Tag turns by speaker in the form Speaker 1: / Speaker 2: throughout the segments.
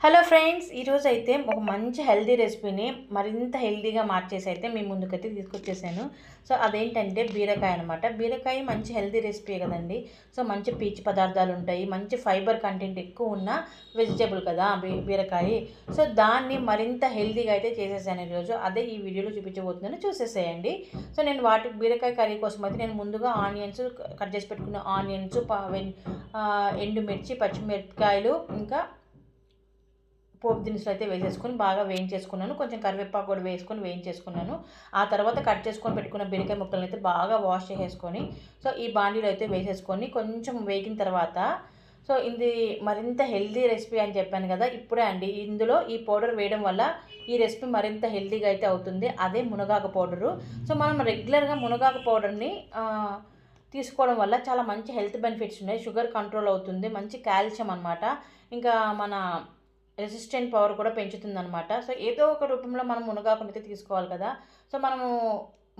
Speaker 1: Hello friends, ఈరోజు అయితే ఒక మంచి హెల్తీ రెసిపీని మరింత హెల్తీగా మార్చేసి అయితే మీ ముందుకైతే తీసుకొచ్చేసాను. సో అదేంటంటే బీరకాయ అనమాట. బీరకాయ మంచి హెల్తీ రెసిపీ కదండి. సో మంచి పీచు పదార్థాలు ఉంటాయి, మంచి ఫైబర్ కంటెంట్ ఎక్కువ ఉన్న వెజిటేబుల్ కదా బీరకాయ. సో దాన్ని మరింత హెల్తీగా అయితే చేసేసాను ఈరోజు. అదే ఈ వీడియోలో చూపించబోతున్నాను, చూసేసేయండి. సో నేను బీరకాయ కర్రీ కోసం అయితే నేను ముందుగా ఆనియన్స్ కట్ చేసి పెట్టుకున్న ఆనియన్స్, ఎండుమిర్చి, పచ్చిమిరపకాయలు, ఇంకా పోపు దినుసులు అయితే వేసేసుకొని బాగా వేయించేసుకున్నాను. కొంచెం కరివేపాకు కూడా వేసుకొని వేయించేసుకున్నాను. ఆ తర్వాత కట్ చేసుకొని పెట్టుకున్న బీరకాయ ముక్కలను అయితే బాగా వాష్ చేసేసుకొని సో ఈ బాండీలో అయితే వేసేసుకొని కొంచెం వేగిన తర్వాత సో ఇది మరింత హెల్తీ రెసిపీ అని చెప్పాను కదా, ఇప్పుడే అండి ఇందులో ఈ పౌడర్ వేయడం వల్ల ఈ రెసిపీ మరింత హెల్తీగా అయితే అవుతుంది. అదే మునగాకు పౌడరు. సో మనం రెగ్యులర్గా మునగాకు పౌడర్ని తీసుకోవడం వల్ల చాలా మంచి హెల్త్ బెనిఫిట్స్ ఉన్నాయి. షుగర్ కంట్రోల్ అవుతుంది, మంచి కాల్షియం అనమాట. ఇంకా మన రెసిస్టెంట్ పవర్ కూడా పెంచుతుందనమాట. సో ఏదో ఒక రూపంలో మనం మునగాకుని అయితే తీసుకోవాలి కదా. సో మనము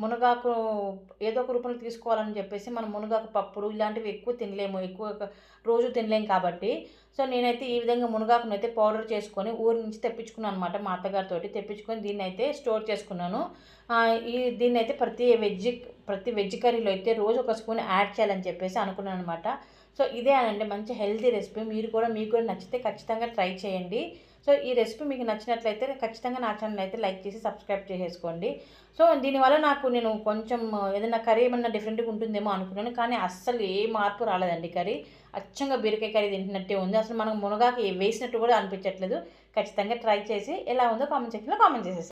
Speaker 1: మునగాకు ఏదో ఒక రూపంలో తీసుకోవాలని చెప్పేసి మనం మునగాకు పప్పులు ఇలాంటివి ఎక్కువ తినలేము, రోజు తినలేము కాబట్టి సో నేనైతే ఈ విధంగా మునగాకును అయితే పౌడర్ చేసుకొని ఊరి నుంచి తెప్పించుకున్నాను అనమాట. మా అత్తగారితో తెప్పించుకొని దీన్ని అయితే స్టోర్ చేసుకున్నాను. దీన్ని అయితే ప్రతి వెజ్ కర్రీలో అయితే రోజు ఒక స్పూన్ యాడ్ చేయాలని చెప్పేసి అనుకున్నాను అనమాట. సో ఇదే అనండి మంచి హెల్తీ రెసిపీ. మీకు కూడా నచ్చితే ఖచ్చితంగా ట్రై చేయండి. సో ఈ రెసిపీ మీకు నచ్చినట్లయితే ఖచ్చితంగా నా ఛానల్ అయితే లైక్ చేసి సబ్స్క్రైబ్ చేసేసుకోండి. సో దీనివల్ల నేను కొంచెం ఏదైనా కర్రీ ఏమన్నా డిఫరెంట్గా ఉంటుందేమో అనుకున్నాను, కానీ అస్సలు ఏ మార్పు రాలేదండి. కర్రీ అచ్చంగా బీరకాయ కర్రీ తింటున్నట్టే ఉంది. అసలు మనం మునగాకు వేసినట్టు కూడా అనిపించట్లేదు. ఖచ్చితంగా ట్రై చేసి ఎలా ఉందో కామెంట్ సెక్షన్లో కామెంట్ చేసేసి